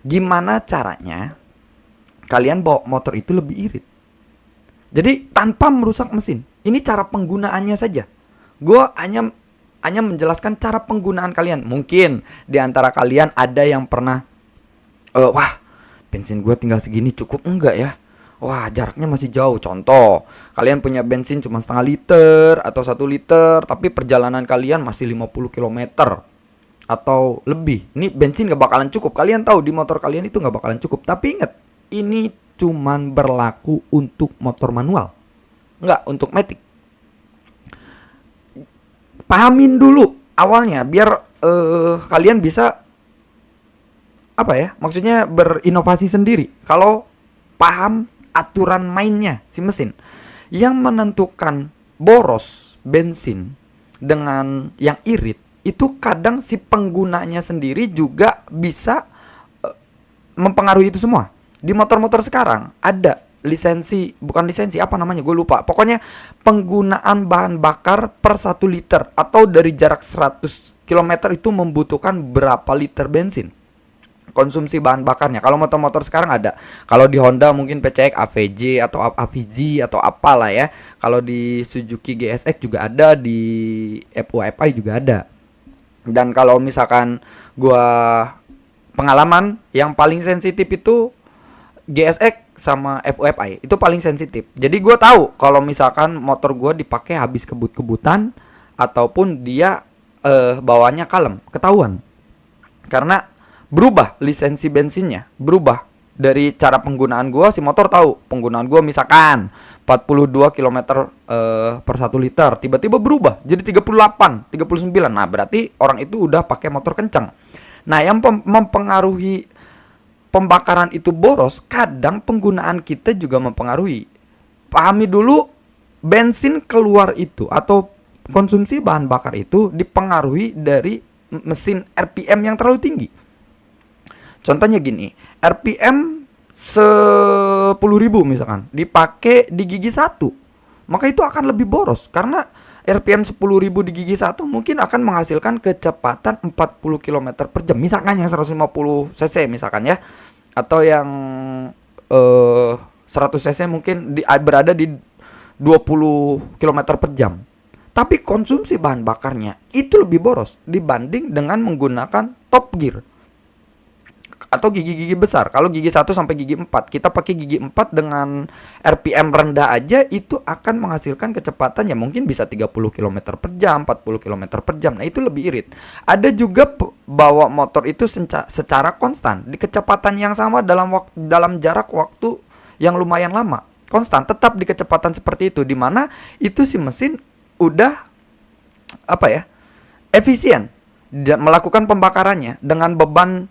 Gimana caranya kalian bawa motor itu lebih irit? Jadi tanpa merusak mesin. Ini cara penggunaannya saja. Gue hanya menjelaskan cara penggunaan kalian. Mungkin di antara kalian ada yang pernah, wah bensin gue tinggal segini cukup enggak ya? Wah jaraknya masih jauh. Contoh, kalian punya bensin cuma setengah liter atau 1 liter, tapi perjalanan kalian masih 50 kilometer atau lebih. Ini bensin gak bakalan cukup. Kalian tahu di motor kalian itu gak bakalan cukup. Tapi ingat, ini cuman berlaku untuk motor manual, nggak untuk matic. Pahamin dulu awalnya biar kalian bisa maksudnya berinovasi sendiri. Kalau paham aturan mainnya si mesin, yang menentukan boros bensin dengan yang irit itu kadang si penggunanya sendiri juga bisa mempengaruhi itu semua. Di motor-motor sekarang ada bukan lisensi, apa namanya gue lupa. Pokoknya penggunaan bahan bakar per 1 liter atau dari jarak 100 km itu membutuhkan berapa liter bensin konsumsi bahan bakarnya. Kalau motor-motor sekarang ada. Kalau di Honda mungkin PCX AVJ atau AVG atau apalah ya. Kalau di Suzuki GSX juga ada, di FYFI juga ada. Dan kalau misalkan gue pengalaman, yang paling sensitif itu GSX sama FYFI, itu paling sensitif. Jadi gue tahu kalau misalkan motor gue dipakai habis kebut-kebutan ataupun dia bawanya kalem, ketahuan. Karena berubah lisensi bensinnya, berubah dari cara penggunaan gue. Si motor tahu penggunaan gue misalkan 42 km per 1 liter, tiba-tiba berubah jadi 38, 39. Nah berarti orang itu udah pakai motor kencang. Nah yang mempengaruhi pembakaran itu boros, kadang penggunaan kita juga mempengaruhi. Pahami dulu, bensin keluar itu atau konsumsi bahan bakar itu dipengaruhi dari mesin RPM yang terlalu tinggi. Contohnya gini, RPM 10.000 misalkan dipakai di gigi 1, maka itu akan lebih boros. Karena RPM 10.000 di gigi 1 mungkin akan menghasilkan kecepatan 40 km per jam. Misalkan yang 150 cc misalkan ya. Atau yang 100 cc mungkin berada di 20 km per jam. Tapi konsumsi bahan bakarnya itu lebih boros dibanding dengan menggunakan top gear atau gigi-gigi besar. Kalau gigi 1 sampai gigi 4, kita pakai gigi 4 dengan RPM rendah aja itu akan menghasilkan kecepatan ya mungkin bisa 30 km per jam, 40 km per jam. Nah itu lebih irit. Ada juga bawa motor itu secara konstan di kecepatan yang sama dalam jarak waktu yang lumayan lama. Konstan, tetap di kecepatan seperti itu, dimana itu si mesin udah efisien melakukan pembakarannya dengan beban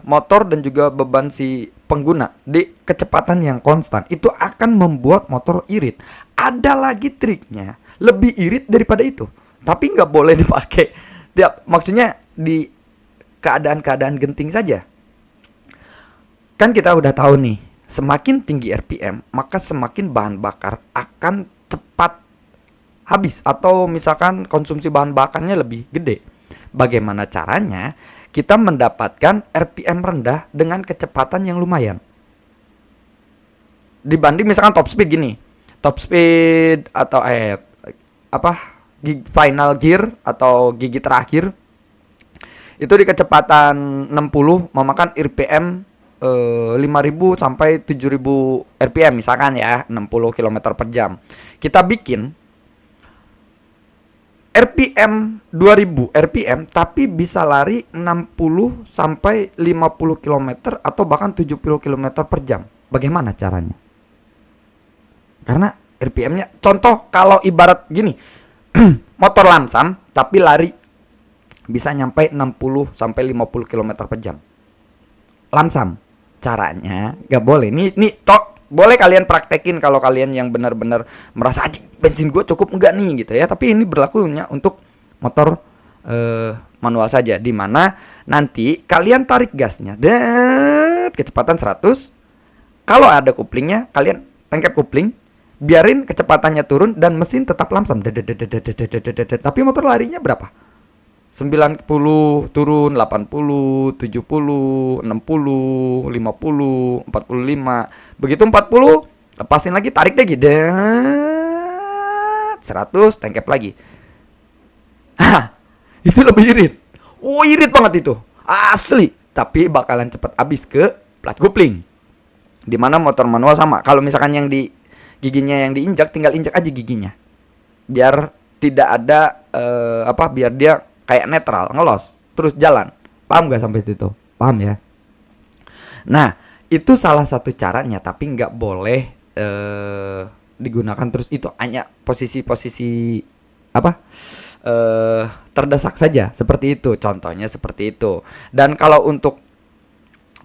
motor dan juga beban si pengguna di kecepatan yang konstan. Itu akan membuat motor irit. Ada lagi triknya, lebih irit daripada itu, tapi nggak boleh dipakai maksudnya di keadaan-keadaan genting saja. Kan kita udah tahu nih, semakin tinggi RPM maka semakin bahan bakar akan cepat habis, atau misalkan konsumsi bahan bakarnya lebih gede. Bagaimana caranya kita mendapatkan RPM rendah dengan kecepatan yang lumayan dibanding misalkan top speed gini. Top speed atau final gear atau gigi terakhir itu di kecepatan 60 memakan RPM 5.000 sampai 7.000 RPM misalkan ya, 60 km per jam. Kita bikin RPM 2000 RPM tapi bisa lari 60 sampai 50 km atau bahkan 70 km per jam. Bagaimana caranya? Karena RPM-nya, contoh kalau ibarat gini, motor lamsam tapi lari bisa nyampe 60 sampai 50 km per jam. Lamsam. Caranya gak boleh. Nih boleh kalian praktekin kalau kalian yang benar-benar merasa bensin gue cukup enggak nih gitu ya. Tapi ini berlakunya untuk motor manual saja, di mana nanti kalian tarik gasnya kecepatan 100. Kalau ada kuplingnya, kalian tangkap kupling, biarin kecepatannya turun dan mesin tetap lamsam. Tapi motor larinya berapa? 90 turun, 80, 70, 60, 50, 45. Begitu 40, lepasin lagi, tarik lagi. 100, tengkep lagi. Hah, itu lebih irit. Oh, irit banget itu. Asli. Tapi bakalan cepet habis ke plat kopling. Dimana motor manual sama. Kalau misalkan yang di giginya yang diinjak, tinggal injak aja giginya. Biar tidak ada biar dia kayak netral, ngelos, terus jalan. Paham gak sampai situ? Paham ya? Nah, itu salah satu caranya, tapi nggak boleh digunakan terus. Itu hanya posisi-posisi terdesak saja, seperti itu. Contohnya seperti itu. Dan kalau untuk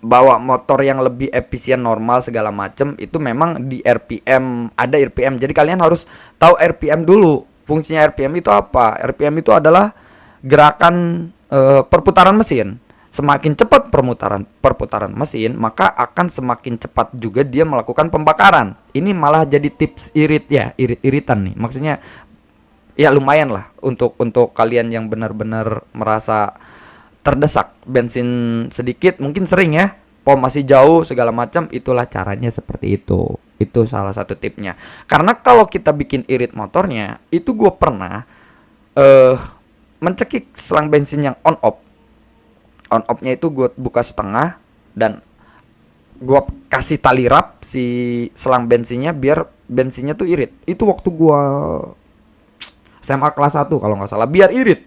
bawa motor yang lebih efisien, normal segala macem, itu memang di RPM, ada RPM. Jadi kalian harus tahu RPM dulu. Fungsinya RPM itu apa? RPM itu adalah gerakan perputaran mesin. Semakin cepat perputaran mesin, maka akan semakin cepat juga dia melakukan pembakaran. Ini malah jadi tips irit ya, irit-iritan nih. Maksudnya ya lumayan lah untuk kalian yang benar-benar merasa terdesak, bensin sedikit, mungkin sering ya, pom masih jauh segala macam. Itulah caranya seperti itu. Itu salah satu tipnya. Karena kalau kita bikin irit motornya, itu gue pernah mencekik selang bensin yang on off. On off-nya itu gue buka setengah dan gue kasih tali rap si selang bensinnya biar bensinnya tuh irit. Itu waktu gue SMA kelas 1 kalau nggak salah, biar irit.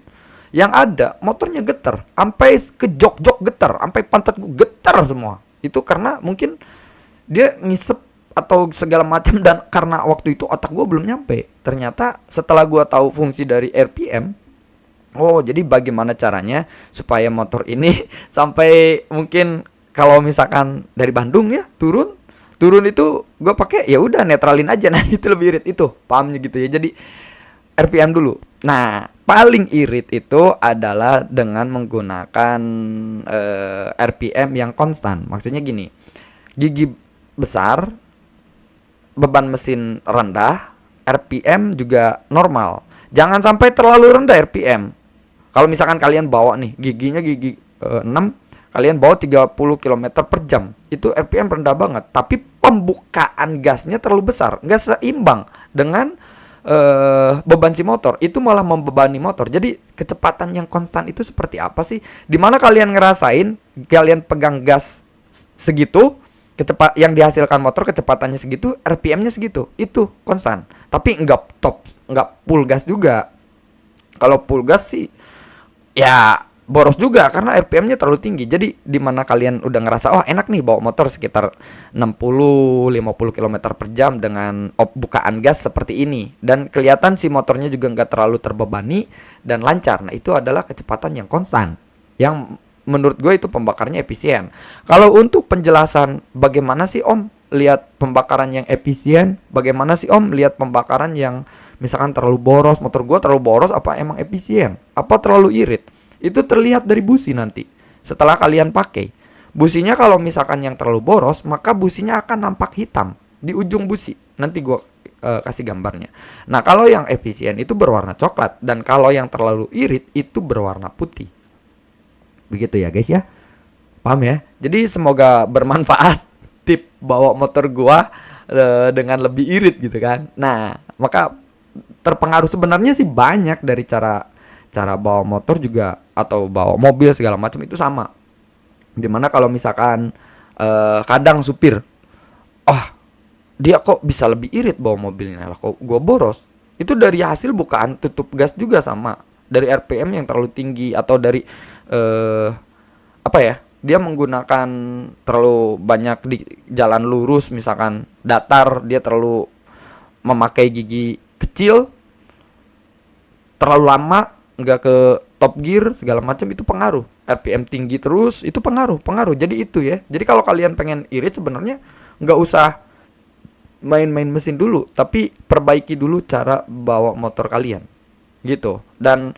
Yang ada motornya getar, sampai ke jok-jok getar, sampai pantat gue getar semua. Itu karena mungkin dia ngisep atau segala macam, dan karena waktu itu otak gue belum nyampe. Ternyata setelah gue tahu fungsi dari RPM, oh jadi bagaimana caranya supaya motor ini sampai mungkin kalau misalkan dari Bandung ya turun itu gue pakai ya udah netralin aja. Nah itu lebih irit, itu pahamnya gitu ya. Jadi RPM dulu. Nah paling irit itu adalah dengan menggunakan RPM yang konstan. Maksudnya gini, gigi besar, beban mesin rendah, RPM juga normal. Jangan sampai terlalu rendah RPM. Kalau misalkan kalian bawa nih giginya gigi 6, kalian bawa 30 km per jam, itu RPM rendah banget. Tapi pembukaan gasnya terlalu besar, nggak seimbang dengan beban si motor. Itu malah membebani motor. Jadi kecepatan yang konstan itu seperti apa sih? Dimana kalian ngerasain, kalian pegang gas segitu, yang dihasilkan motor kecepatannya segitu, RPM-nya segitu, itu konstan. Tapi nggak full gas juga. Kalau full gas sih ya boros juga karena RPM-nya terlalu tinggi. Jadi di mana kalian udah ngerasa oh enak nih bawa motor sekitar 60-50 km per jam dengan bukaan gas seperti ini, dan kelihatan si motornya juga nggak terlalu terbebani dan lancar. Nah itu adalah kecepatan yang konstan, yang menurut gue itu pembakarnya efisien. Kalau untuk penjelasan bagaimana sih Om lihat pembakaran yang efisien, bagaimana sih Om lihat pembakaran yang misalkan terlalu boros, motor gue terlalu boros apa emang efisien, apa terlalu irit, itu terlihat dari busi nanti setelah kalian pakai. Businya kalau misalkan yang terlalu boros, maka businya akan nampak hitam di ujung busi. Nanti gue kasih gambarnya. Nah kalau yang efisien itu berwarna coklat, dan kalau yang terlalu irit itu berwarna putih. Begitu ya guys ya, paham ya? Jadi semoga bermanfaat tip bawa motor gua dengan lebih irit gitu kan. Nah maka terpengaruh sebenarnya sih banyak dari cara bawa motor juga, atau bawa mobil segala macam itu sama. Dimana kalau misalkan kadang supir, dia kok bisa lebih irit bawa mobilnya, lah kok gua boros. Itu dari hasil bukaan tutup gas juga sama, dari RPM yang terlalu tinggi, atau dari dia menggunakan terlalu banyak di jalan lurus, misalkan datar, dia terlalu memakai gigi kecil, terlalu lama nggak ke top gear segala macam, itu pengaruh. RPM tinggi terus itu pengaruh. Jadi itu ya. Jadi kalau kalian pengen irit sebenarnya nggak usah main-main mesin dulu, tapi perbaiki dulu cara bawa motor kalian gitu. Dan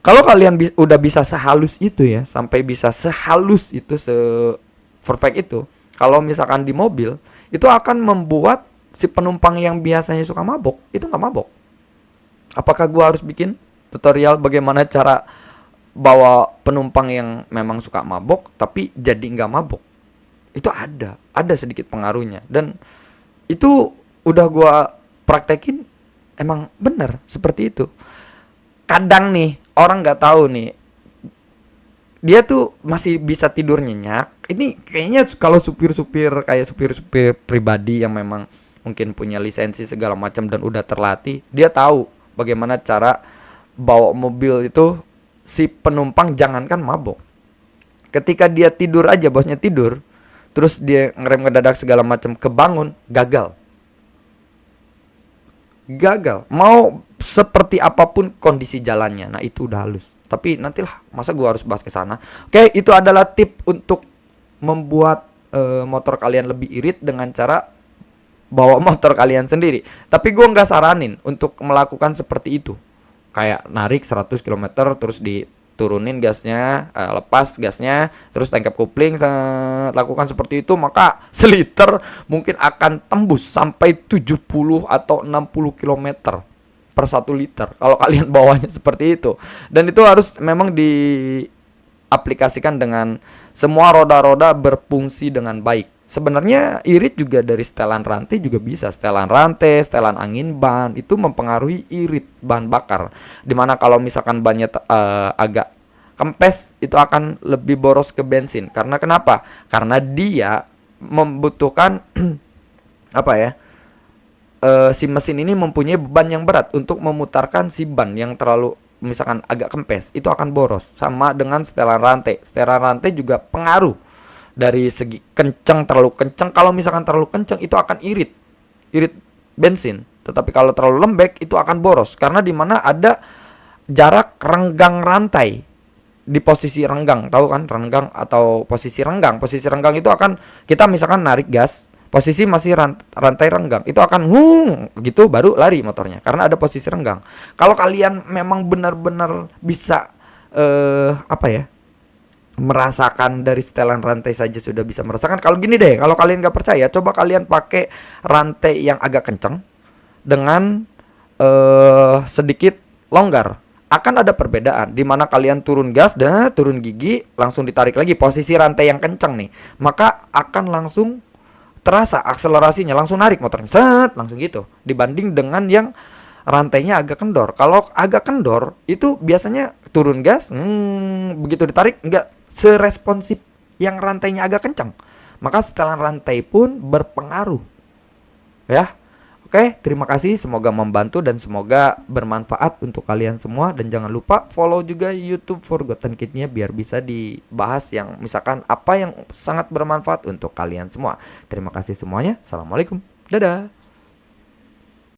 kalau kalian udah bisa sehalus itu ya, sampai bisa sehalus itu, se-perfect itu, kalau misalkan di mobil, itu akan membuat si penumpang yang biasanya suka mabok, itu nggak mabok. Apakah gua harus bikin tutorial bagaimana cara bawa penumpang yang memang suka mabok tapi jadi nggak mabok. Itu ada sedikit pengaruhnya, dan itu udah gua praktekin, emang bener seperti itu. Kadang nih orang nggak tahu nih, dia tuh masih bisa tidur nyenyak. Ini kayaknya kalau supir-supir kayak supir-supir pribadi yang memang mungkin punya lisensi segala macam dan udah terlatih, dia tahu bagaimana cara bawa mobil itu si penumpang jangankan mabok. Ketika dia tidur aja, bosnya tidur, terus dia ngerem ngedadak segala macam, kebangun, gagal. Mau seperti apapun kondisi jalannya. Nah, itu udah halus. Tapi nantilah, masa gua harus bahas ke sana. Oke, itu adalah tip untuk membuat motor kalian lebih irit dengan cara bawa motor kalian sendiri. Tapi gua nggak saranin untuk melakukan seperti itu. Kayak narik 100 km terus diturunin gasnya, lepas gasnya, terus tangkap kopling, lakukan seperti itu, maka seliter mungkin akan tembus sampai 70 atau 60 km per 1 liter kalau kalian bawanya seperti itu. Dan itu harus memang diaplikasikan dengan semua roda-roda berfungsi dengan baik. Sebenarnya irit juga dari setelan rantai juga bisa. Setelan rantai, setelan angin ban itu mempengaruhi irit bahan bakar. Dimana kalau misalkan bannya agak kempes, itu akan lebih boros ke bensin. Karena kenapa? Karena dia membutuhkan apa ya? Si mesin ini mempunyai beban yang berat untuk memutarkan si ban yang terlalu misalkan agak kempes, itu akan boros. Sama dengan setelan rantai. Setelan rantai juga pengaruh dari segi kencang, terlalu kencang. Kalau misalkan terlalu kencang itu akan irit bensin. Tetapi kalau terlalu lembek itu akan boros, karena di mana ada jarak renggang rantai di posisi renggang. Tahu kan renggang atau posisi renggang? Posisi renggang itu akan kita misalkan narik gas, posisi masih rantai renggang, itu akan gitu baru lari motornya karena ada posisi renggang. Kalau kalian memang benar-benar bisa merasakan dari setelan rantai saja sudah bisa merasakan. Kalau gini deh, kalau kalian nggak percaya, coba kalian pakai rantai yang agak kencang dengan sedikit longgar. Akan ada perbedaan di mana kalian turun gas dan turun gigi, langsung ditarik lagi posisi rantai yang kencang nih, maka akan langsung terasa akselerasinya, langsung narik motornya, langsung gitu. Dibanding dengan yang rantainya agak kendor. Kalau agak kendor itu biasanya turun gas, begitu ditarik nggak seresponsif yang rantainya agak kencang. Maka setelan rantai pun berpengaruh. Ya. Oke, terima kasih, semoga membantu dan semoga bermanfaat untuk kalian semua. Dan jangan lupa follow juga YouTube Forgotten Kid-nya biar bisa dibahas yang misalkan apa yang sangat bermanfaat untuk kalian semua. Terima kasih semuanya. Assalamualaikum. Dadah.